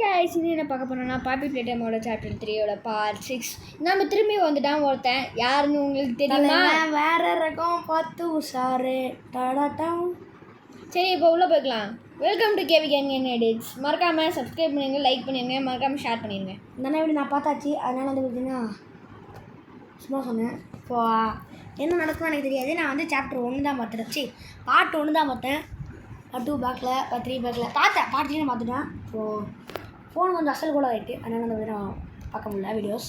guys, இனி என்ன பார்க்க போறோம்னா பாப்பி பிளே டைமோட சாப்டர் 3 பார்ட் 6 நம்ம திரும்பி வந்துட்டான் ஒருத்தன் யாருன்னு உங்களுக்கு தெரியுமா வேற ரகம் பார்த்து உஷாரு டாடாடம் சரி இப்போ உள்ள போய்க்கலாம் welcome to KV gaming edits மறக்காம சப்ஸ்கிரைப் பண்ணுங்க லைக் பண்ணுங்க மறக்காம ஷேர் பண்ணிருங்க இந்த வீடியோ நான் பார்த்தாச்சு அதனால வந்து பார்த்தீங்கன்னா சும்மா சொன்னேன் இப்போ என்ன நடக்கும்னு எனக்கு தெரியாது நான் வந்து சாப்டர் 1 தான் பார்த்துருச்சு பார்ட் 1 தான் பார்த்தேன் பார்ட் 2 பேக்கில் பார்ட் 3 பேக்கில் பார்த்தேன் பார்ட் 3 பார்த்துட்டேன் இப்போது ஃபோன் கொஞ்சம் அசல் கூட ஆகிட்டு அதனால் வந்து நான் பார்க்க முடியல வீடியோஸ்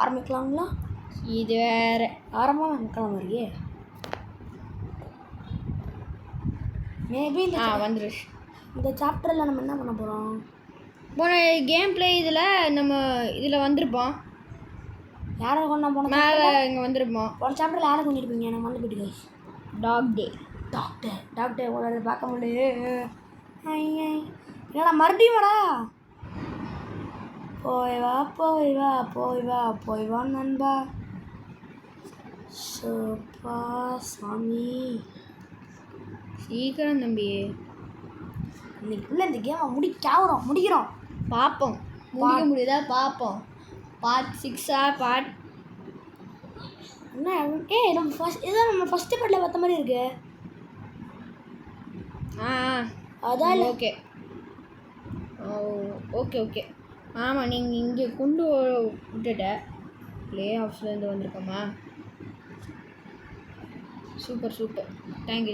ஆரம்பிக்கலாங்களா இது வேறு ஆரம்பமாக மாதிரியே மேபி வந்துருச்சு இந்த சாப்டரில் நம்ம என்ன பண்ண போகிறோம் போன கேம் பிளே இதில் வந்திருப்போம் யாரை கொண்டா போன மேலே இங்கே வந்திருப்போம் போன சாப்டரில் யாரை கொண்டிருப்பீங்க நான் வந்து போயிட்டு டாக் டே டாக்டர் உங்களை பார்க்க முடியல என்னடா மறுபடியும் வாடா போய் வா நண்பா சோப்பா சாமி சீக்கிரம் தம்பி இன்னைக்குள்ள இந்த கேமை முடிக்கிறோம் பார்ப்போம் முடிக்க முடியுதா பார்ப்போம் பார்ட் 6 பார்ட் என்ன நம்ம ஃபஸ்ட்டு பார்ட்டில் பார்த்த மாதிரி இருக்கு அதான் ஓகே ஓகே ஆமாம் நீங்கள் இங்கே கொண்டு விட்டுட்ட ப்ளே ஆஃப்ஸ்லேருந்து வந்திருக்கோமா சூப்பர் தேங்க்யூ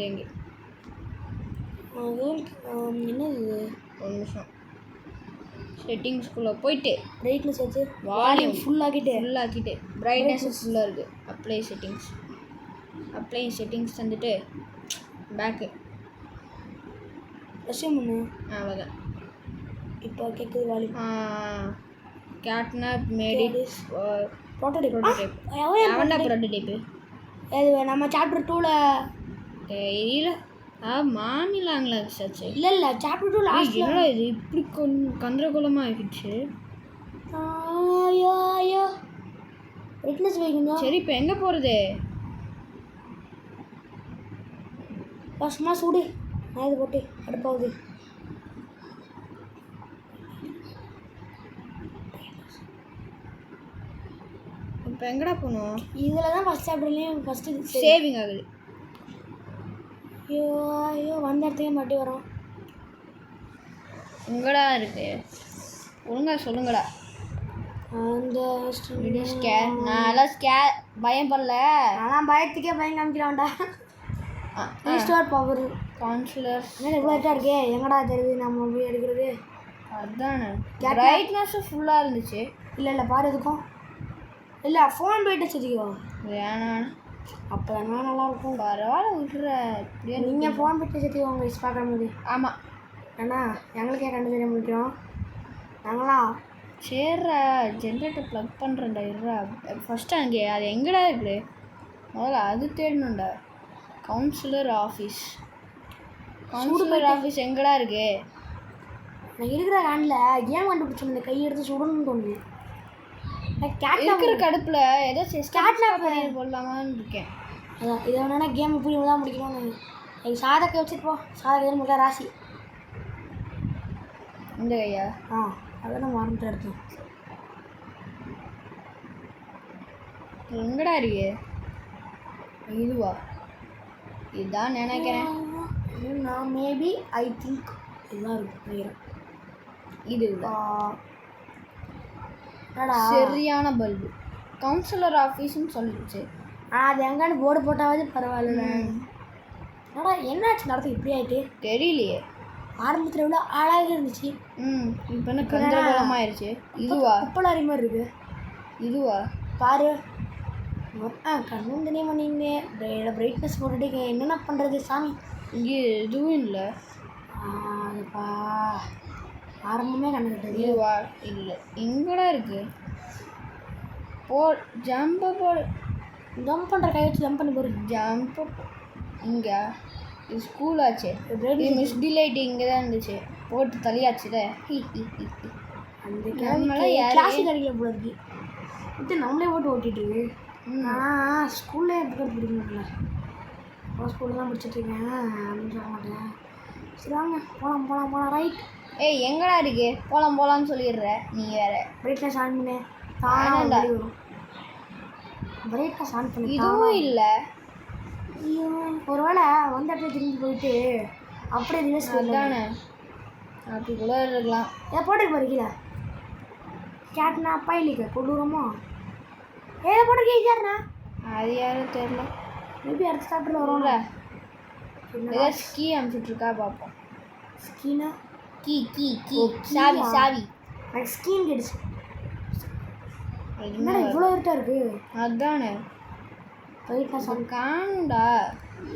என்ன இது ஒரு நிமிஷம் செட்டிங்ஸ்குள்ளே போயிட்டு பிரைட்னஸ் வச்சு வால்யூம் ஃபுல்லாக்கிட்டு பிரைட்னஸ் ஃபுல்லாக இருக்குது அப்ளை செட்டிங்ஸ் தந்துட்டு பேக்கு ரெஸ்யூம் பண்ணு அவ்வளோதான் இப்போ கேட்குது வால்யூம் கேட்னாப் மேட் ப்ரோட்டோடைப் அவன்டா ப்ரோட்டோடைப்பு அது நம்ம சாப்டர் 2ல் தெரியல மாநிலாங்களா சாச்சு இல்லை சாப்டர் 2 லாஸ்ட் என்னடா இது இப்படி கந்தரகோலமாக ஆகிடுச்சு ஐயோ பிரைட்னஸ் வைக்கணும் சரி இப்போ எங்கே போகிறது சும்மா சூடு நான் இது போட்டு அடுப்பாகுது இப்போ எங்கடா போகணும் இதில் தான் ஃபஸ்ட் சாப்டர்லேயும் ஃபஸ்ட்டு சேவிங் ஆகுது ஐயோ வந்த இடத்துக்கே மாட்டி வரோம் எங்கடா இருக்கு ஒழுங்கா சொல்லுங்கடா அந்த நான் பயம் பண்ணல ஆனால் பயத்துக்கே பயம் காமிக்கிறான்டா ரீஸ்டோர் பவர் கவுன்சிலர் என்ன இவ்வளோ இருக்கே எங்கடா தெரியுது நம்ம போய் எடுக்கிறது அதுதானே பிரைட்னஸும் ஃபுல்லாக இருந்துச்சு இல்லை பாரு எதுக்கும் இல்லை ஃபோன் போயிட்டு வச்சுருக்கோ வேணாம் அப்போ என்ன நல்லாயிருக்கும் பரவாயில்ல விட்டுற இப்படியே நீங்கள் ஃபோன் போயிட்டு வச்சுருக்கோங்க யூஸ் பார்க்குற மாதிரி ஆமாம் ஏன்னா எங்களுக்கே கண்டு தெரிய முடியும் நாங்களா சரிடா ஜென்ரேட்டர் ப்ளக் பண்ணுறேன்டா இருடா ஃபஸ்ட்டு அங்கே அது எங்கடா இருக்குது முதல்ல அது தேடணும்டா கவுன்சிலர் ஆஃபீஸ் எங்கடா இருக்கு நான் இருக்கிற ஹேண்டில் ஏன் கண்டுபிடிச்சோம் இந்த கை எடுத்து சுடணும்னு தோணுது இருக்கிற கடுப்பில் ஏதோ போடலாமான்னு இருக்கேன் அதான் இதை வேணா கேம் இப்படி தான் முடிக்கணும்னு எனக்கு சாதக்கை வச்சுட்டு போ சாதக்கை முடியல ராசி இந்த கையா அதை நான் ஆரம்பிச்சு எடுத்தோம் எங்கடா இருக்கு இதுவா இதுதான் நினைக்கிறேன் நான் மேபி ஐ திங்க் இதுதான் இருக்கும் இது சரியான பல்பு கவுன்சிலர் ஆஃபீஸ்ன்னு சொல்லிடுச்சு அது எங்கன்னு போர்டு போட்டாவது பரவாயில்ல என்னாச்சு நடத்து இப்படி ஆகிட்டு தெரியலையே ஆரம்பத்தில் எவ்வளோ அழகாக இருந்துச்சு இப்போ என்ன கந்தரகோலமாயிருச்சு இதுவா குப்பலாரி மாதிரி இருக்குது இதுவா பாரு கண்ணும் தனியாக பண்ணிங்க பிரைட்னஸ் போட்டுட்டு என்னென்ன பண்ணுறது சாமி இங்கே எதுவும் இல்லை அதுப்பா ஆரம்பமே கண்டுக்கிட்டது இதுவா இல்லை எங்கடா இருக்கு ஜம்ப் பண்ணுற கை வச்சு ஜம்ப் பண்ணி போகிற ஜம்ப் இங்கே இது ஸ்கூல் ஆச்சு மிஸ் டிலைட் இங்கே தான் இருந்துச்சு போட்டு தலையாச்சுல அந்த கிளாஸ் கிடைக்கல போல இருக்கு இது நம்மளே போட்டு ஓட்டிட்டு இருக்கு ஆனால் ஸ்கூல்லே எப்படி பிடிக்கல ஸ்கூலில் தான் படிச்சுட்ருக்கேன் அப்படின்னு சொல்ல மாட்டேன் சரி வாங்க போகலாம் ரைட் ஏய் எங்கடா இருக்கு போலாம்னு சொல்லிடுற நீ வேற. பிரைட்னஸ் ஆன் பண்ணு தானா வரும். பிரைட்னஸ் ஆன் பண்ணி இதுவும் இல்லை. ஐயோ ஒருவேளை வந்த இடத்துல திரும்பி போயிட்டு அப்படியே ரிவர்ஸ் தானே அப்படி கூட இருக்கலாம். ஏதோ போட்டுக்கு போறீங்களா கேட்னா பைலிக்க கொடூரமா ஏதோ போட்டுருக்கே யாருண்ணா அது யாரும் தெரியல. மேபி அடுத்த சாப்பிட்டு வரும்ல. ஏதோ ஸ்கீ அனுப்பிச்சுட்ருக்கா பார்ப்போம். ஸ்கீனா கீ கீ கீ சாவி சாவி. எனக்கு ஸ்கீன் கிடைச்சு. என்னடா இவ்வளோ இருட்டா இருக்கு. அதுதானே பிரைட்னஸ் காணுண்டா.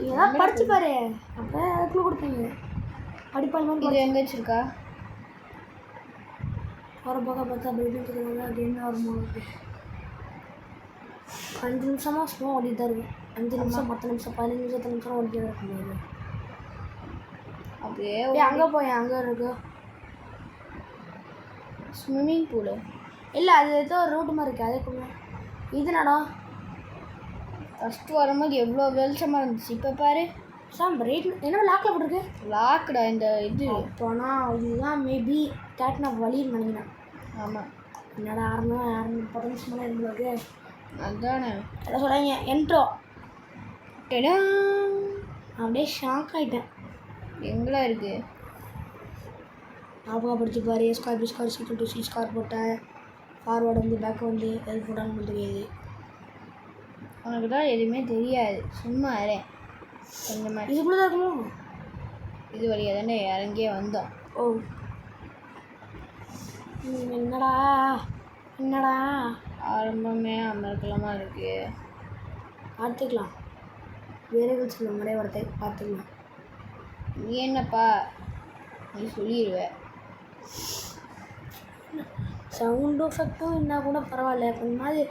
ஏதாவது படிச்சு பாரு அப்போ அதுக்குள்ள கொடுப்பீங்க படிப்பால் மாதிரி. இது எங்கே வச்சிருக்கா ஒரு பக்கம் பார்த்தா பிரைட்னஸ் அது என்ன வரும்போது 5 நிமிஷமாக சும்மா ஓடிட்டு தான் இருக்கும். 5 நிமிஷம் 10 நிமிஷம் 15 நிமிஷம் 10 நிமிஷம் ஓடிட்டு தான் இருக்கும்போது அப்படியே அங்கே போய் அங்கே இருக்கு ஸ்விம்மிங் பூலு. இல்லை அது ஏதோ ஒரு ரூட்டு மாதிரி இருக்குது அதுக்குள்ள இது நடம். ஃபஸ்ட்டு வரும்போது எவ்வளோ வெளிச்சமாக இருந்துச்சு. இப்போ பாரு சார் ரேட் என்ன லாக்கில் போட்டிருக்கு. லாக்குடா இந்த இது. போனால் இதுதான் மேபி கேட்னா வழின்னு நினைக்கிறேன். ஆமாம் என்னடா 10 நிமிஷமெல்லாம் இருந்தது. அதுதானே எல்லாம் சொல்கிறாங்க என்ட்ரோ. டெடா அப்படியே ஷாக் ஆகிட்டேன். எங்கெல்லாம் இருக்குது ஞாபகம் படிச்சு பாரு. ஸ்கார் பிஸ்கார் சீக்கிரம் 2 ஸ்கார் போட்டேன். ஃபார்வேர்டு வந்து பேக் வந்து எது போட்டான்னு தெரியாது. உனக்கு தான் எதுவுமே தெரியாது சும்மா அரேன் இந்த மாதிரி. இதுக்குள்ளே தான் இருக்குமோ. இது வழியாக தானே இறங்கியே வந்தோம். ஓ என்னடா என்னடா ஆரம்பமே அமர்க்கலமாக இருக்குது. பார்த்துக்கலாம் வேலைகள் சொல்ல முறை வார்த்தை பார்த்துக்கலாம். நீ என்னப்பா நீ சொல்லிடுவ. சவுண்டு எஃபெக்டும் இருந்தால் கூட பரவாயில்ல. கொஞ்சம் மாதிரி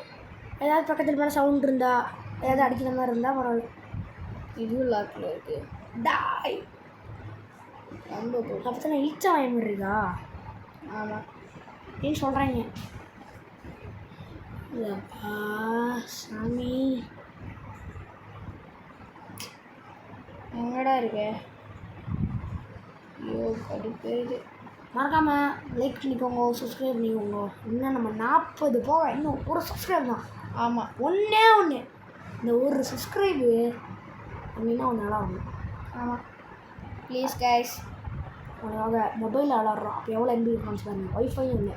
ஏதாவது பக்கத்தில் மேலே சவுண்ட் இருந்தால் ஏதாவது அடிக்கிற மாதிரி இருந்தால் பரவாயில்ல. இதுவும் லாக்கில் இருக்குது. டாய் ரொம்ப அப்போ நான் இழிச்சா வாங்க இருக்கா. ஆமாம் அப்படின்னு சொல்கிறாங்க. சாமி எங்கடா இருக்க. ஐயோ கடுப்பு. மறக்காமல் லைக் பண்ணிக்கோங்க சப்ஸ்கிரைப் பண்ணிக்கோங்க. இன்னும் நம்ம 40 போக இன்னும் ஒரு சப்ஸ்கிரைப் தான். ஆமாம் ஒன்றே ஒன்று இந்த ஒரு சப்ஸ்கிரைபு அப்படின்னா ஒன்று நல்லா ஒன்று. ஆமாம் ப்ளீஸ் கைஸ். உனக்காக மொபைலில் விளாட்றோம். அப்போ எவ்வளோ எம்பி இருக்கான்னு பாருங்க. ஒய்ஃபையும் இல்லை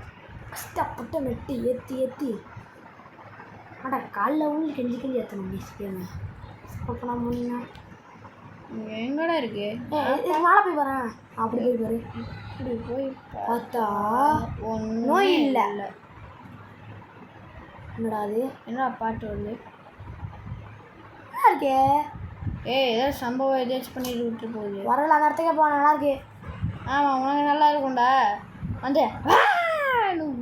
கஷ்டப்பட்டு நெட்டு ஏற்றி ஆனால் காலைல உங்களுக்கு கெஞ்சி ஏற்றணும் பேசிக்கோங்க. அப்போ நான் முடியுங்க எங்கடா இருக்கு. மேலே போய் வரேன். அப்படி போய் பாரு. இப்படி போய் பார்த்தா ஒன்றும் இல்லை. என்னடா அது என்னடா பாட்டு வருது. நல்லா இருக்கே. ஏதாவது சம்பவம் எதாச்சும் பண்ணிட்டு விட்டு போகுது. வரல அந்த இடத்துக்கே போன நல்லா இருக்கு. ஆமாம் உனக்கு நல்லா இருக்கும்டா. வந்து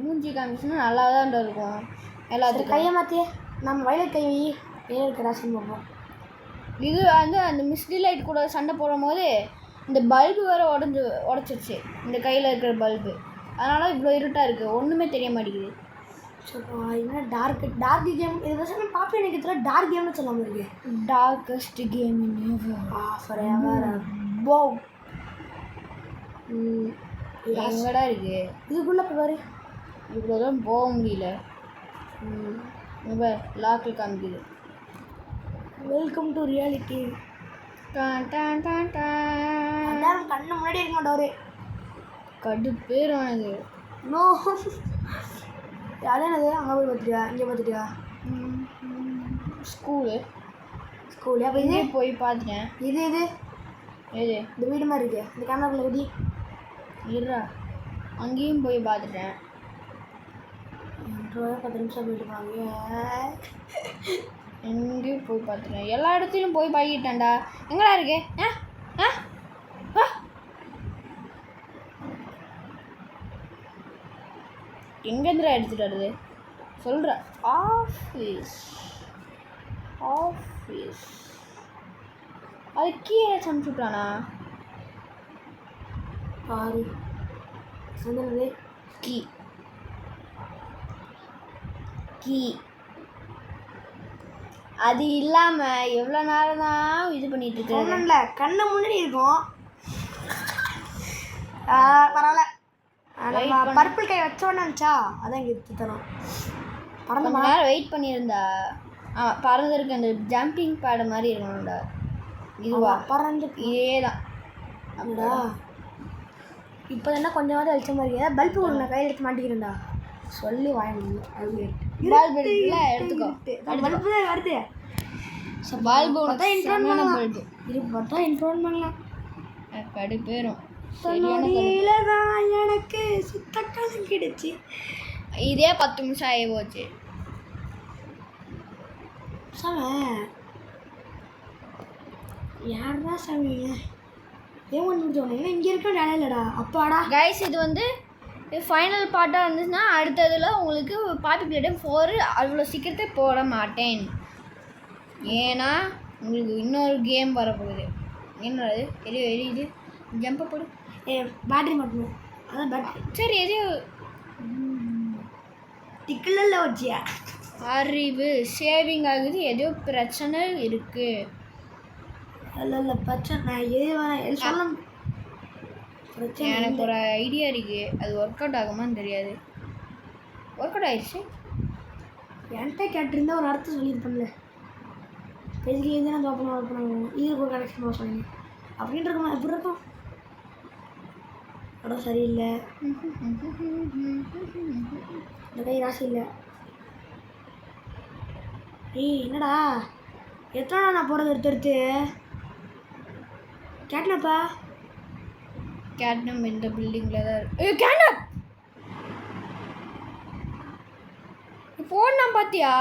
மூஞ்சி காமிச்சுன்னா நல்லா தான் இருக்கும் எல்லாத்துக்கும். கையை மாற்றி நம்ம வயலுக்கு கை வேலை இருக்கிறாசின்னு பார்ப்போம். இது வந்து அந்த மிஸ்டி லைட் கூட சண்டை போடும் போது இந்த பல்பு வேறு உடச்சிருச்சு இந்த கையில் இருக்கிற பல்பு. அதனால் இவ்வளோ இருட்டாக இருக்குது ஒன்றுமே தெரிய மாட்டேங்குது. என்ன டார்க் கேம் இது வருஷம் பார்ப்பேன். எனக்கு இதில் டார்க் கேம்னு சொல்லாமல் இருக்கு. Darkest game for ever. போ எங்கடா இருக்குது. இதுக்குள்ளே போய் பாரு. இவ்வளோ தான் போக முடியல. லாக்கில் காமிக்குது. Welcome to reality. கண்ணு முன்னாடி இருக்க மாட்டோரு. கடுப்பேர் வாங்க. நோ அதேனது அங்கே போய் பார்த்துட்டியா இங்கே பார்த்துட்டியா. ஸ்கூலு அப்போ இதே போய் பார்த்துட்டேன். இது எது இந்த வீடு மாதிரி இருக்கு. இந்த கேமராக்குள்ள கட்டி இருறா. அங்கேயும் போய் பார்த்துட்டேன். 10 நிமிஷம் போயிட்டுருக்காங்க. எங்கேயும் போய் பார்த்துட்டேன். எல்லா இடத்துலையும் போய் பழகிட்டேன்டா. எங்கடா இருக்கு. எங்கேருந்துடா எடுத்துகிட்டு வருது சொல்கிற. ஆஃபீஸ் அது கீழே சமைச்சுட்டானா பாரு. என்னது கீ அது இல்லாமல் எவ்வளோ நேரம் தான் இது பண்ணிட்டு இருக்கேன். கண்ணு முன்னாடி இருக்கும். பரவாயில்ல பர்பிள் கை வச்சோன்னு நினச்சா அதான் இங்கே தரோம். கொஞ்ச நேரம் வெயிட் பண்ணியிருந்தா பறந்துருக்கு. அந்த ஜம்பிங் பேடு மாதிரி இருக்கணும்டா. இதுவா பறந்து இதே தான் அப்படிடா. இப்போ என்ன கொஞ்சமாவது வெளிச்ச மாதிரி பல்பு ஒரு நான் கையில் எடுத்து மாட்டிக்கிறேன்டா சொல்லி வாங்கிடுங்க. அது பல்பு எடுத்துக்கோ. பல்பு தான் வருது. பல்பு தான் இன்ட்ரோன் பல்பு இது பார்த்தா இன்ட்ரோன் பண்ணலாம். கடுப்பேறும். தன்னோடியில தான் எனக்கு சுத்தக்காலம் கிடைச்சி. இதே 10 நிமிஷம் ஆகி போச்சு. சாம யாருடா சாமி ஏன் முடிச்சோம் இங்கே இருக்க வேலை இல்லைடா அப்பாடா. கைஸ் இது வந்து ஃபைனல் பார்ட்டாக இருந்துச்சுன்னா அடுத்ததில் உங்களுக்கு பாப்பி பிளேட்டும் 4 அவ்வளோ சீக்கிரத்தை போட மாட்டேன். ஏன்னா உங்களுக்கு இன்னொரு கேம் வரப்போகுது. என்னது எரியுது ஜம்பை போடு. பேட்டரி மட்டும் அதான் பேட்டரி. சரி எதையோ டிக்கில் வச்சியா அறிவு சேவிங் ஆகுது. ஏதோ பிரச்சனை இருக்குது. இல்லை பிரச்சனை நான் எது சொல்ல பிரச்சனை. எனக்கு ஒரு ஐடியா இருக்குது. அது ஒர்க் அவுட் ஆகுமான்னு தெரியாது. ஒர்க் அவுட் ஆயிடுச்சு. என்கிட்ட கேட்டிருந்தா ஒரு அர்த்தம் சொல்லியிருப்பேன்ல. பேசிக்கலி நான் ஓப்பன் ஆகும் இதுக்கு ஒரு கனெக்ஷன் சொன்னீங்க அப்படின்ட்டு இருக்குமா எப்படி இருக்கும்? இடம் சரியில்லை. இந்த கை ராசி இல்லை. ஏய் என்னடா எத்தனை நான் போகிறது எடுத்து கேட்னப்பா. கேட்னம் இந்த பில்டிங்கில் தான் இருக்கு. கேட்னப் போனா பார்த்தியா?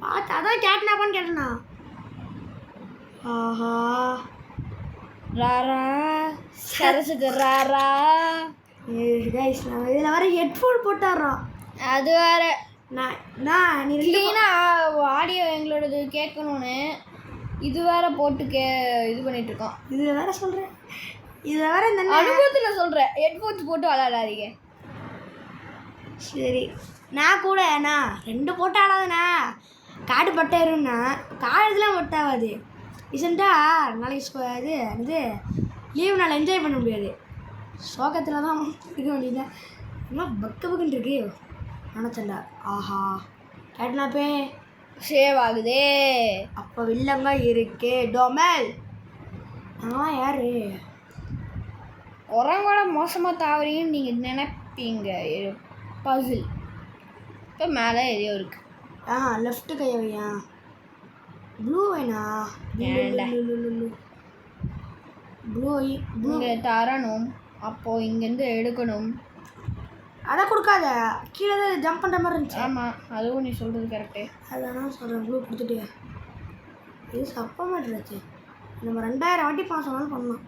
பார்த்து அதான் கேட்னாப்பான்னு கேட்டேண்ணா. ஆஹா ராரா சரசுக்கு ராரா. கைஸ் நான் இதில் வர ஹெட்ஃபோன் போட்டாடுறோம். அது வேற நான் நீ க்ளீனாக ஆடியோ எங்களோடது கேட்கணுன்னு இது வேற போட்டு இது பண்ணிட்டு இருக்கோம். இதில் வேற சொல்கிறேன். இதில் வேற இந்த அனுபவத்தில் சொல்கிறேன். ஹெட்ஃபோன்ஸ் போட்டு விளாடாதீங்க. சரி நான் கூட நான் 2 போட்டு ஆடாதுண்ணா காடு பட்டாயிருன்னா காடுலாம் பட்டாவாது. ரீசெண்டாக நாளைக்கு இது லீவ் நாள் என்ஜாய் பண்ண முடியாது. சோகத்தில் தான் இருக்க வேண்டியது. ஆனால் பக்குன்னு இருக்கு நினச்சண்டா. ஆஹா கேட்னாப்பே சேவ் ஆகுதே. அப்போ வில்லங்க இருக்கு டோமல். நான் யாரு உரங்கோட மோசமாக தாவறீங்கன்னு நீங்கள் நினைப்பீங்க. பசில் இப்போ மேலே எதையோ இருக்கு. லெஃப்ட் கையை வையா. ப்ளூ வேணா ப்ளூ இங்கே தரணும். அப்போது இங்கேருந்து எடுக்கணும். அதை கொடுக்காத கீழே தான் ஜம்ப் பண்ணுற மாதிரி இருந்துச்சு. ஆமாம் அதுவும் நீ சொல்கிறது கரெக்டு. அதான் சொல்கிறேன் ப்ளூ கொடுத்துட்டு இது சப்ப மாட்டிருச்சு. நம்ம 2000 வாட்டி சொன்னாலும் பண்ணலாம்.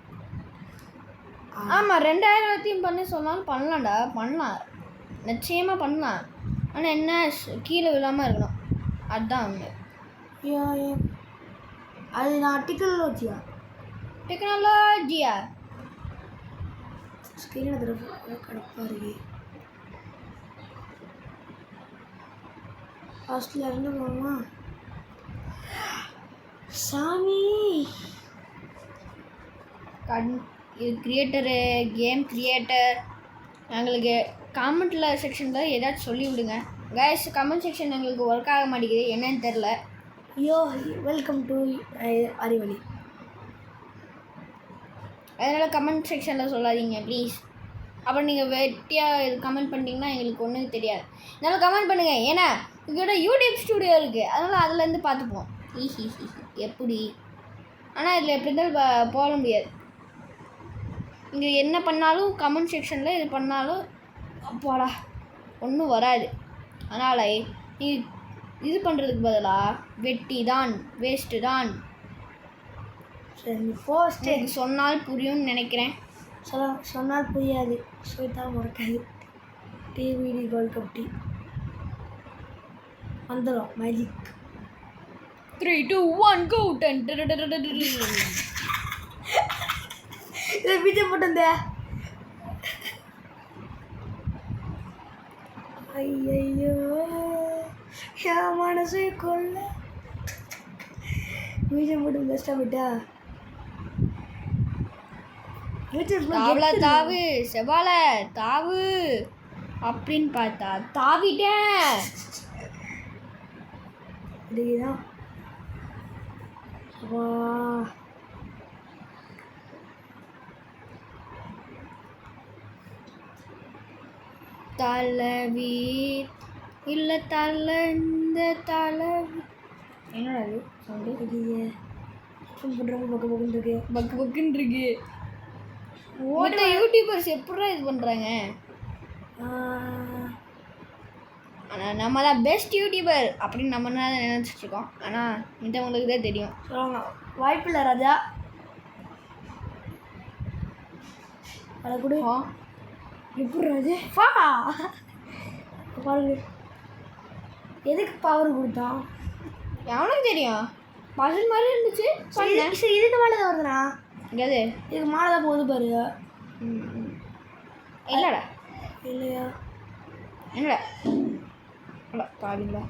ஆமாம் 2000 வாட்டியும் பண்ணி சொன்னாலும் பண்ணலாம்டா. பண்ணலாம் நிச்சயமாக பண்ணலாம். ஆனால் என்ன கீழே விழாமல் இருக்கணும். அதுதான் அவங்க. அது நான் டெக்னாலஜியா டெக்னாலஜியா ஸ்க்ரீனை தடவை கடுப்பாக இருக்கு. ஃபஸ்ட்டில் இருந்து போமா சாமி. இது கிரியேட்டரு கேம் கிரியேட்டர் எங்களுக்கு காமெண்ட்டில் செக்ஷனில் ஏதாச்சும் சொல்லி விடுங்க. கைஸ் கமெண்ட் செக்ஷன் எங்களுக்கு ஒர்க் ஆக மாட்டேங்குது என்னன்னு தெரில. ஐயோ வெல்கம் டு அறிவழி. அதனால் கமெண்ட் செக்ஷனில் சொல்லாதீங்க ப்ளீஸ். அப்புறம் நீங்கள் வெட்டியாக இது கமெண்ட் பண்ணிட்டீங்கன்னா எங்களுக்கு ஒன்றும் தெரியாது. அதனால் கமெண்ட் பண்ணுங்கள். ஏன்னா எங்கள்கிட்ட யூடியூப் ஸ்டூடியோ இருக்குது. அதனால் அதுலேருந்து பார்த்துப்போம். எப்படி ஆனால் இதில் எப்படி இருந்தாலும் போட முடியாது. இங்கே என்ன பண்ணாலும் கமெண்ட் செக்ஷனில் இது பண்ணாலும் அப்பாடா ஒன்றும் வராது. அதனால் நீ இது பண்ணுறதுக்கு பதிலாக வெட்டி தான் வேஸ்ட்டு தான். சரி போஸ்ட்டு சொன்னால் புரியும்னு நினைக்கிறேன். சொன்னால் புரியாது. சொல்லித்தான் மறக்காது. டிவிடி கோல்ட் கப் டீ வந்துடும் மேஜிக். 3 2 1 go. இதை பீச்சை போட்டு ஐயோ என் மனசு கொள்ள பீச்சை போட்டு பெஸ்ட்டாக போயிட்டா. தாவு செவால தாவு அப்படின்னு பார்த்தா தாவிட்டேன். இதுதான் வா தலைவி இல்லை இந்த தலைவி என்னடா அது சவுண்டு? இது ஃபோன் பண்ணுறவங்க பக்கம் பக்கம் இருக்கு. பக்குன்னு இருக்கு. ஓட்ட யூடியூபர்ஸ் எப்படா இது பண்ணுறாங்க? ஆனால் நம்ம தான் பெஸ்ட் யூடியூபர் அப்படின்னு நம்ம தான் நினச்சிட்டு இருக்கோம். ஆனால் மித்தவங்களுக்கு தான் தெரியும். சொல்லுவாங்க வாய்ப்பில்லை ராஜா. அதை கூட எப்படி ராஜா பா பாருங்க எதுக்கு பவர் கொடுத்தான் எவனுக்கு தெரியும்? பசல் மாதிரி இருந்துச்சு. சரி இதுக்கு மேலே தான் வருதுண்ணா. எது இதுக்கு மேலே தான் போகுது பாரு. இல்லைடா இல்லையா என்னடா பாருங்களா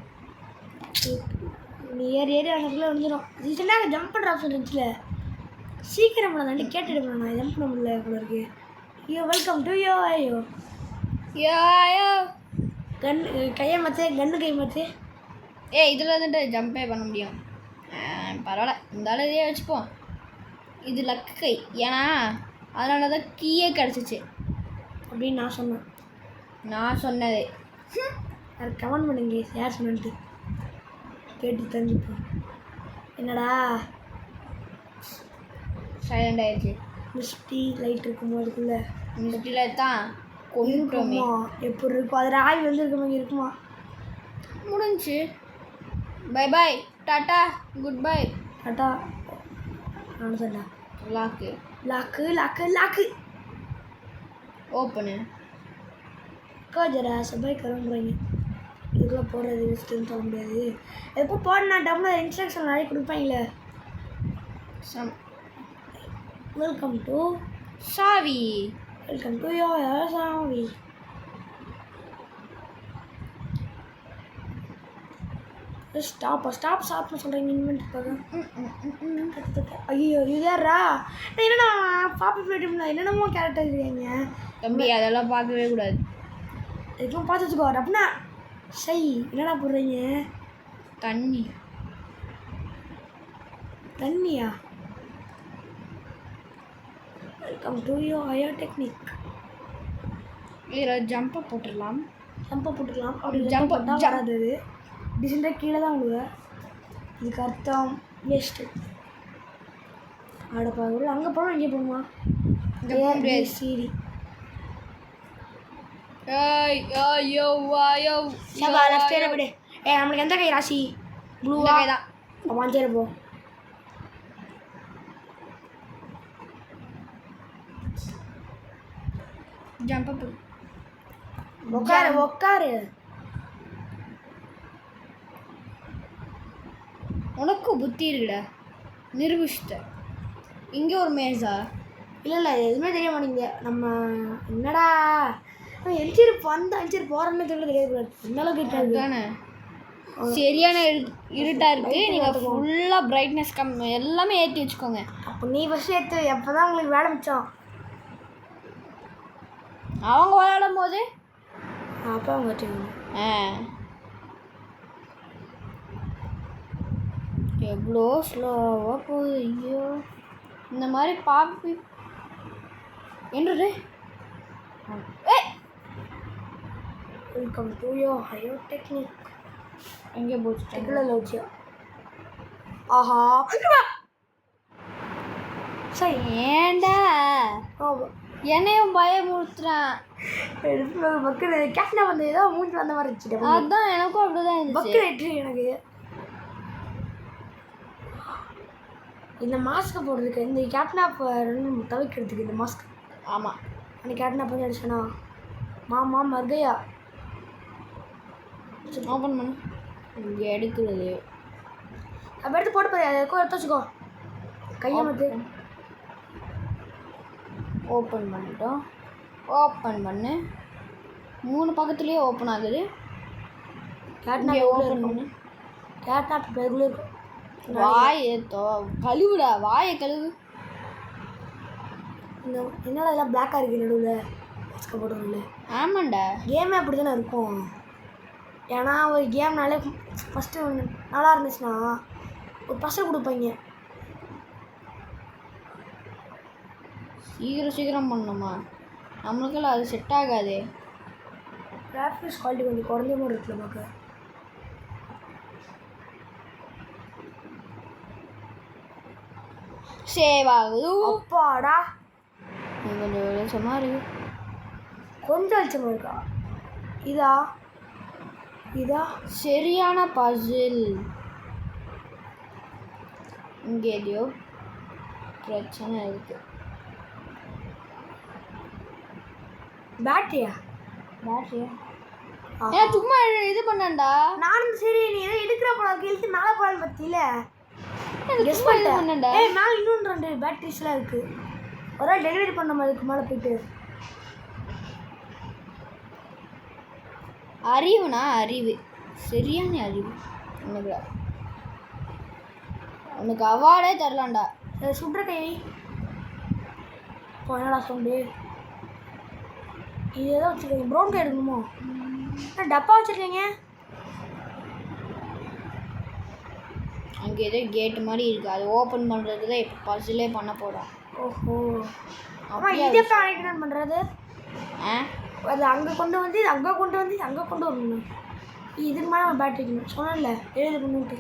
நீ ஏறி அங்கக்குள்ளே வந்துடும். ரீசெண்டாக ஜம்ப் பண்ணுற ஆப்ஷன் இருந்துச்சுல சீக்கிரம் பண்ண தாண்டி கேட்டுட்டு பண்ண ஜம்ப் பண்ண முடியல போல இருக்கு. ஐயோ வெல்கம் டு யோ ஐயோ யோ கன் கையை மாற்று கன்று கை மாற்று. இதில் வந்துட்டு ஜம்பே பண்ண முடியும். பரவாயில்ல இந்த இதே வச்சுப்போம். இது லக்கு கை, ஏன்னா அதனால தான் கீயே கிடச்சிச்சு அப்படின்னு நான் சொன்னேன். நான் சொன்னது. அது கமெண்ட் பண்ணுங்க யார் சொன்னது கேட்டு தெரிஞ்சுப்போம். என்னடா சைலண்ட் ஆயிடுச்சு. மிஸ்டி லைட் இருக்குமோ அதுக்குள்ளே மிஸ்டியில் தான் கொண்டுட்டோமே. எப்படி இருக்கும் அதில் ஆய் வந்துருக்குமா இருக்குமா? முடிஞ்சு. பை பாய் டாட்டா குட் பை. டாட்டா நான் சொன்னேன். Lock lock lock lock open ஜரா சபை கிளம்புறீங்க. இதுக்குள்ளே போடுறது வேஸ்ட்டுன்னு சொல்ல முடியாது. எப்போ போடனா டம்ளர் இன்ஸ்ட்ரக்ஷன் நிறைய கொடுப்பாங்களே. வெல்கம் டு சாவி. வெல்கம் டு யோ சாவி. ஸ்டாப்னு சொல்கிறீங்க இன்வென்ட்க்காக. ஐயோ இதுதாரா என்னடா பாப்பா போய்ட்டு என்னென்னமோ கேரக்டர் இருக்காங்க தம்பி. அதெல்லாம் பார்க்கவே கூடாது. எதுவும் பார்த்து வச்சுக்கோ அப்படின்னா சை. என்னடா போடுறீங்க? தண்ணியா? வெல்கம் டு யோ ஹையோ டெக்னிக். இதில் ஜம்பை போட்டுடலாம். ஜம்பை போட்டுக்கலாம். அப்படி ஜம்ப் பண்ணால் வராது. அது டிசெண்டாக கீழே தான் விழுவ. இதுக்கு அர்த்தம் வேஸ்ட்டு. ஆட பார்க்க அங்கே போகணும் இங்கே போகணுமா? சரி லெஃப்ட் சைடில் போய்டு. நம்மளுக்கு எந்த கை ராசி? ப்ளூவா தான். வாஞ்சிட போ. ஜம்ப் உக்காரு. உனக்கு புத்தி இருக்குடா. நிரூபிச்சிட்ட. இங்கே ஒரு மேஸா? இல்லை எதுவுமே தெரிய மாட்டேங்குது. நம்ம என்னடா எரிச்சிருப்போம். அந்த அழிச்சிட்டு போகிறோன்னு தெரியாது. இந்த அளவுக்கு இருக்காது தானே. சரியான இருட்டாக இருக்குது. நீங்கள் ஃபுல்லாக பிரைட்னஸ் எல்லாமே ஏற்றி வச்சுக்கோங்க. அப்போ நீ ஃபஸ்ட்டு ஏற்று. எப்போ தான் உங்களுக்கு வேலை மிச்சம்? அவங்க விளையாடும் போது அப்போ அவங்க வச்சுக்கோங்க. எவ்வளோ ஸ்லோவாக போகுது. ஐயோ இந்த மாதிரி பாப்பி என்னது? வெல்கம் டு யோ ஹையோ டெக்னிக். எங்கே போச்சு? டெக்னில் வச்சு. ஆஹா சரி ஏண்டா என்னையும் பயமுறுத்துறான். பக்கு கேப்டனா வந்து ஏதோ மூஞ்சி வந்த மாதிரி இருந்துச்சு. அதுதான் எனக்கும் அப்படிதான் இருந்துச்சு. பக்கு வெற்றி எனக்கு. இந்த மாஸ்க்கை போடுறதுக்கு இந்த கேப்னாப் தவிர்க்கிறதுக்கு இந்த மாஸ்க். ஆமாம் அந்த கேப்னாப் வந்து அடிச்சேனா மாமா மர்கையா ஓப்பன் பண்ணு. இங்கே எடுக்கிறது அப்போ எடுத்து போட்டு போய் அதுக்கும் எடுத்து வச்சுக்கோ. கையை மத்து. ஓப்பன் பண்ணிட்டோம். ஓப்பன் பண்ணு. 3 பக்கத்துலேயே ஓப்பன் ஆகுது. கேட்னாப் ஓப்பன் பண்ணு. கேட்னாப் பெருகுல இருக்கும். வாயை கழுவுடா. வாயை கழுவு. இந்த என்னடா எல்லாம் பிளாக்காக இருக்குது நடுவில். போடுவோம்ல. ஆமாண்டா. கேமே அப்படி தானே இருக்கும். ஏன்னா ஒரு கேம்னாலே ஃபஸ்ட்டு ஒன்று நல்லா இருந்துச்சுன்னா ஒரு பசங்க கொடுப்பாங்க. சீக்கிரம் பண்ணணுமா? நம்மளுக்கெல்லாம் அது செட் ஆகாது. கிராஃபிக்ஸ் குவாலிட்டி கொஞ்சம் குறைஞ்ச மாதிரி இருக்குல்ல பார்க்க. சேவ் ஆகுது. அப்பாடா கொஞ்சம் வெளிச்சமா இருக்கு. கொஞ்சம் வெளிச்சமாக இருக்கா? இதா சரியான பசில். இங்கே எதையோ பிரச்சனை இருக்கு. பேட்டரியா? ஏன் சும்மா இது பண்ணண்டா? நானும் சரி நீ ஏதோ எடுக்கிற போல இழுத்து மேலே போகலான்னு பற்றியில சும்மா இது பண்ணண்டா. மேலே இன்னொன்று 2 பேட்டரிஸ்லாம் இருக்குது. ஒரு நாள் டெலிவரி பண்ண அதுக்கு மேலே போயிட்டு. அறிவுனா அறிவு, சரியான அறிவு. உனக்கு அவார்டே தரலாம்டா. சுடுற கை என்னடா சவுண்டு? இது ஏதோ வச்சுருக்கீங்க. ப்ரௌன் கை எடுக்கணுமோ? டப்பா வச்சுருக்கீங்க. அங்கே ஏதோ கேட்டு மாதிரி இருக்குது. அது ஓப்பன் பண்ணுறதுக்கு தான் இப்போ பசிலே பண்ண போகிறோம். ஓஹோ. அப்புறம் இதே கனெக்ட் பண்ணுறது. அது அங்கே கொண்டு வந்து அங்கே கொண்டு வரணும். இதுக்கு மேலே நம்ம பேட்டரி வைக்கணும். சொன்னல எழுது கொண்டு.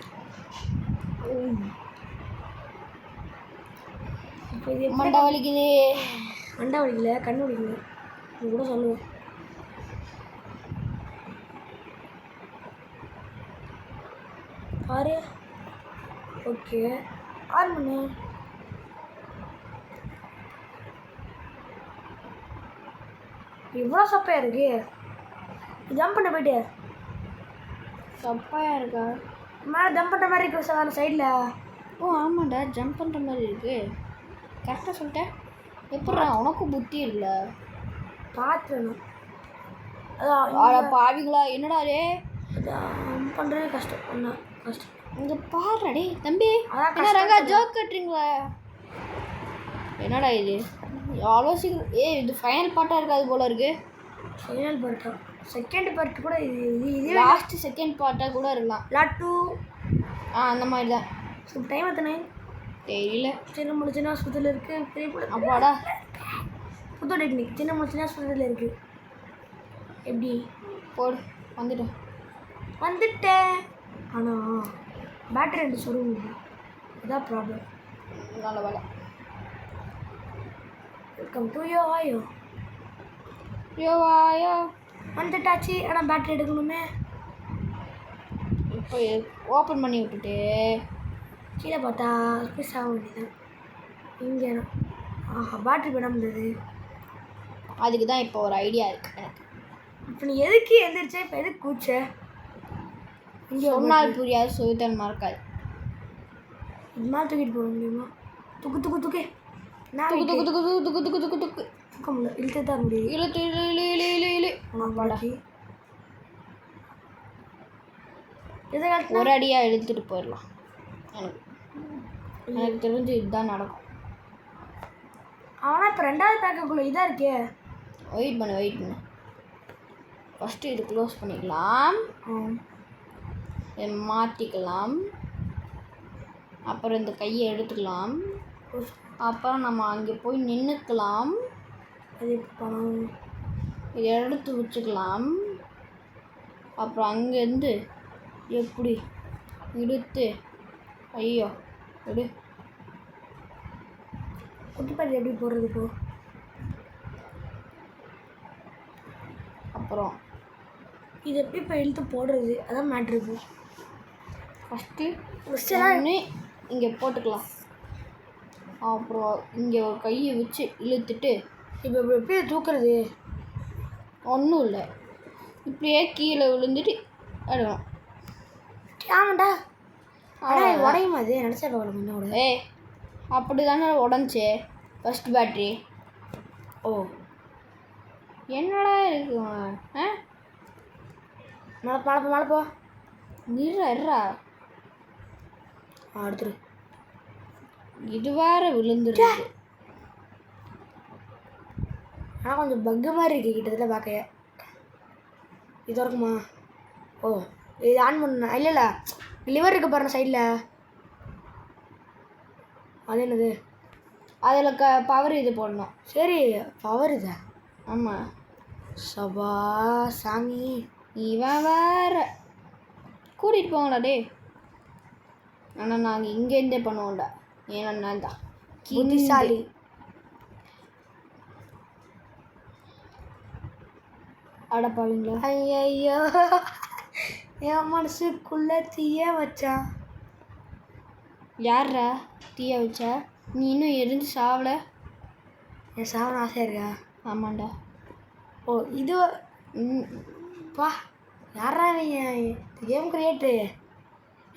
இப்போ இது மண்டை வலிக்குது. மண்டை வலிக்கல, கண்ணு வலிக்கல. இது கூட சொல்லுவேன். பாரு. ஓகே ஆன் பண்ணு. இவ்வளோ சப்பையாக இருக்கு. ஜம்ப் பண்ண போயிட்டு சப்பாயாக இருக்கா? மேலே ஜம்ப் பண்ணுற மாதிரி இருக்கு சார் சைடில். ஓ ஆமாண்டா, ஜம்ப் பண்ணுற மாதிரி இருக்குது. கரெக்டாக சொல்லிட்டேன். எப்படா உனக்கும் புத்தி இல்லை? பார்த்துணும். அதான் பாவிங்களா, என்னடா ரே பண்ணுறது கஷ்டம். ஒன்றா கஷ்டம். இங்கே பாருடா டே தம்பி. அதான் என்ன ரங்கா ஜோக் கட்டுறீங்களா? என்னடா இது அவ்வளோ சீக்கிரம்? இது ஃபைனல் பார்ட்டாக இருக்காது போல இருக்கு. ஃபைனல் பார்ட்டா? செகண்ட் பார்ட் கூட இது லாஸ்ட் செகண்ட் பார்ட்டாக கூட இருக்கலாம். லாட்டு அந்த மாதிரி தான். டைம் எத்தனை தெரியல. சின்ன முடிச்சுன்னா ஆஸ்பத்திரியில் இருக்குது. பெரிய பிள்ளை அப்பாடா புது டெக்னிக். சின்ன முடிச்சுன்னா ஆஸ்பத்திரியில் இருக்குது. எப்படி போடு? வந்துட்டேன். ஆனால் பேட்டரி 2 சொருங்க. இதான் ப்ராப்ளம். நல்ல வேலை. வெல்கம் டு யோ ஆயோ. யோவாயோ வந்துட்டாச்சு. ஆனால் பேட்டரி எடுக்கணுமே. இப்போ ஓப்பன் பண்ணி விட்டுட்டு கீழே பார்த்தா ஸ்பீஸ் ஆக வேண்டியது. இங்கே பேட்டரி பண்ண முடியாது. அதுக்கு தான் இப்போ ஒரு ஐடியா இருக்குது எனக்கு. இப்போ நீ எதுக்கு எழுந்திரிச்சா? இப்போ எதுக்கு கூச்ச? இங்கே சொன்னால் புரியாது, சுயத்தன்மா இருக்காது. இது மாதிரி தூக்கிட்டு போக முடியுமா? தூக்கு தூக்கு தூக்கு. நான் துக்கு துக்கு துக்கு துக்கு துக்கு துக்கு துக்கு துக்கு தூக்க முடியல. இழுத்து தான் முடியும். இழுத்து இழு இழு இழு இழு இழு. பாடாக்கி இதை ஒரு அடியாக இழுத்துட்டு போயிடலாம். எனக்கு தெரிஞ்சு இதுதான் நடக்கும். ஆனால் இப்போ 2வது பேக்குக்குள்ளே இதாக இருக்கே. வெயிட் பண்ணு. ஃபஸ்ட்டு இது க்ளோஸ் பண்ணிக்கலாம். இதை மாற்றிக்கலாம். அப்புறம் இந்த கையை எடுத்துக்கலாம். அப்புறம் நம்ம அங்கே போய் நின்றுக்கலாம். அது பணம் இதை எடுத்து வச்சுக்கலாம். அப்புறம் அங்கேருந்து எப்படி இழுத்து ஐயோ எடு. குட்டிப்பாட்டி எப்படி போடுறது இப்போ? அப்புறம் இது எப்படி இப்போ இழுத்து போடுறது? அதான் மேட்ரு. இப்போ ஃபஸ்ட்டு இங்கே போட்டுக்கலாம். அப்புறம் இங்கே ஒரு கையை வச்சு இழுத்துட்டு இப்போ எப்படி தூக்குறது? ஒன்றும் இல்லை, இப்படியே கீழே விழுந்துட்டு எடுக்கணும். ஆமாண்டா. ஆனால் உடையுமா? அது நினச்சா பார்க்கலாம் என்ன கூட. அப்படி தானே உடஞ்சி ஃபஸ்ட் பேட்ரி. ஓ என்னடா இருக்கு? மழைப்போ நிறா அடுத்துரு. இது வேற விழுந்துருக்கு. ஆனால் கொஞ்சம் பக்கு மாதிரி இருக்குது கிட்டத்தட்ட பார்க்க. இது இருக்குமா? ஓ இது ஆன் பண்ண இல்லை லிவர் இருக்குது பாருங்க சைடில். அது என்னது? அதில் பவர் இது போடணும். சரி பவர் இதா? ஆமாம். சபா சாமி இவன் வேற கூட்டிகிட்டு போங்கடா டே. ஆனால் நாங்கள் இங்கேருந்தே பண்ணுவோம்டா. ஏன்னா நான் தான் புத்திசாலி. அடப்பாவீங்களா? ஐயோ என் மனசுக்குள்ள தீய வச்சான். யாரா தீய வச்சா? நீ இன்னும் எரிஞ்சு சாவல? என் சாவன ஆசையாக இருக்கா? ஆமாண்டா. ஓ இது பா யாரா நீங்கள் கேம் கிரியேட்ரு?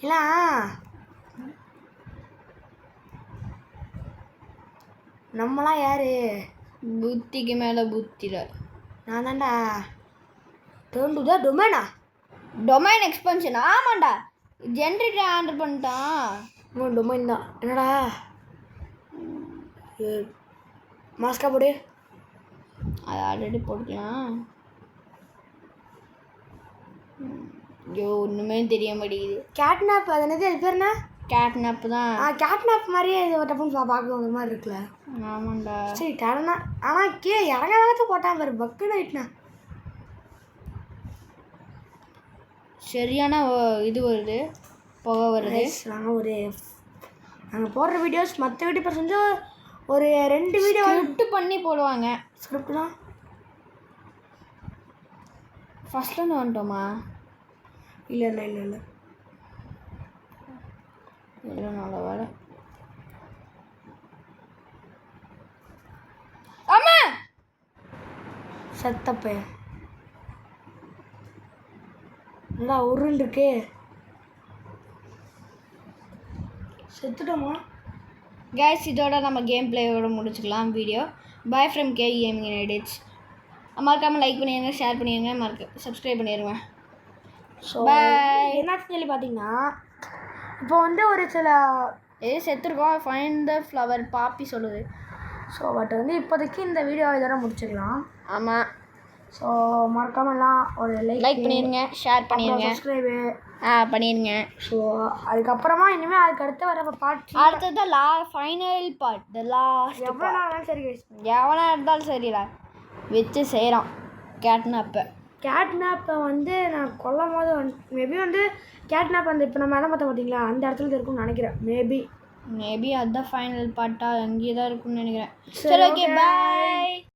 இல்லை நம்மளாம் யாரு? புத்திக்கு மேலே புத்தில. நான் தான்டா டோன்டுதா டொமைனா டொமைன் எக்ஸ்பென்ஷன். ஆமாண்டா, ஜென்ரேட்டர் ஆர்டர் பண்ணிட்டான். டொமைன் தான். என்னடா மாஸ்கா போடு. அது ஆல்ரெடி போட்டுக்கலாம். ஐயோ ஒன்றுமே தெரிய மாட்டேங்குது. கேட்னாப் அது என்னது? அது பேர் என்ன? கேட்னாப் தான். கேட்னாப் மாதிரியே இது டப்புன்னு பார்க்க ஒரு மாதிரி இருக்குல்ல. ஆமாண்டா. சரி கடனா ஆனால் இறங்க வேகத்தை போட்டான் பாரு பக்குன்னு ஆயிட்டுனா. சரியான இது வருது, புகை வருது. நாங்கள் போடுற வீடியோஸ் மற்ற வீடியோ பர்சன்ட் ஒரு 2 வீடியோ ஸ்கிரிப்ட் பண்ணி போடுவாங்க. ஸ்கிரிப்ட்லாம் ஃபஸ்ட்லேருந்து வந்துட்டோமா? இல்லை நல்ல வேலை. ஆமா சத்தப்ப நல்லா உருள் இருக்கு. செத்துட்டோமா? கைஸ் இதோட நம்ம கேம் பிளேயோட முடிச்சுக்கலாம் video. By from K gaming edits. மறக்காமல் லைக் பண்ணிடுங்க, ஷேர் பண்ணிடுங்க, சப்ஸ்கிரைப் பண்ணிடுங்க. ஸோ என்னாச்சுன்னு சொல்லி பார்த்தீங்கன்னா இப்போ வந்து ஒரு சில செத்துருக்கோம். ஃபைண்ட் த ஃப்ளவர் பாப்பி சொல்லுது. ஸோ பட் வந்து இப்போதைக்கு இந்த வீடியோ இதோட முடிச்சுக்கலாம். ஆமாம். ஸோ மறக்காமலாம் ஒரு லைக் பண்ணிடுங்க, ஷேர் பண்ணிடுங்க, சப்ஸ்கிரைபு பண்ணிடுங்க. ஸோ அதுக்கப்புறமா இனிமேல் அதுக்கு அடுத்து வர பார்ட் அடுத்தது ஃபைனல் பார்ட், த லாஸ்ட். எவ்வளோ நாளும் சரி எவனா இருந்தாலும் சரிடா வச்சு செய்கிறோம். கேட்னாப்பை வந்து நான் கொல்லும் போது மேபி வந்து கேட்னாப் அந்த இப்போ நம்ம இடம் பார்த்தோம் பார்த்தீங்களா அந்த இடத்துல இருக்கும்னு நினைக்கிறேன். மேபி அதுதான் ஃபைனல் பார்ட்டாக அங்கேயே தான் இருக்கும்னு நினைக்கிறேன். சரி ஓகே பாய்.